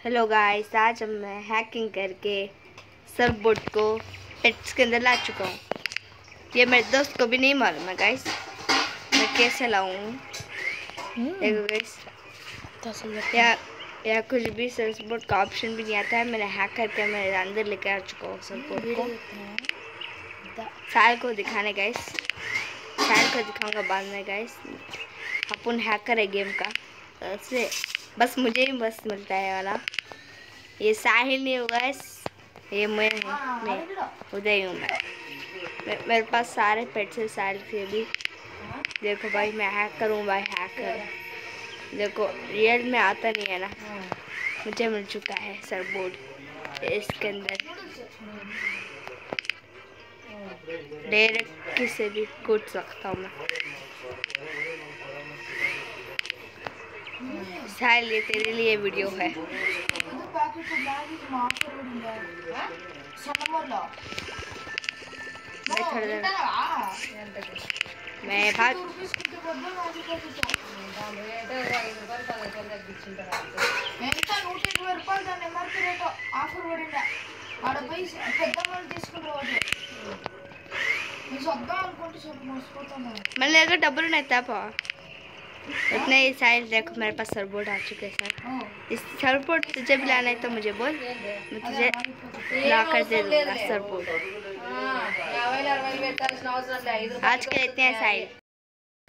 Hello guys, आज मैं hacking करके सर्फबोर्ड को पेट्स के अंदर ला चुका हूँ। ये मेरे दोस्त को भी नहीं मालूम है गाइस मैं कैसे लाऊं। देखो गाइस, या कुछ भी सर्फबोर्ड का ऑप्शन भी नहीं आता है। मैंने हैक करके मेरे अंदर लेकर आ चुका हूँ सर्फबोर्ड को। साल को दिखाने गाइस, साल को दिखाऊंगा बाद में गाइस। अपन हैकर है गेम का, से बस मुझे ही बस मिलता है वाला। ये साहिल नहीं होगा, ये मैं उदय हूँ। मेरे पास सारे पेट्स है साहिल के भी। देखो भाई, मैं हैकर हूँ भाई, हैकर। देखो रियल में आता नहीं है ना, मुझे मिल चुका है सर्फबोर्ड। इसके अंदर डायरेक्ट किसी भी कूद सकता हूँ मैं। साहिल, ये तेरे लिए वीडियो है। मैं भाग మళ్ళీ ఏదో డబ్బులు ఉన్నాయి తాపా इतना ही। साइज देखो, मेरे पास सर्फबोर्ड आ चुके हैं सर। इस सर्फबोर्ड तुझे भी लाना है तो मुझे बोल, मैं तुझे ला कर दे दूँगा सर्फबोर्ड। आज के इतने हैं साइज।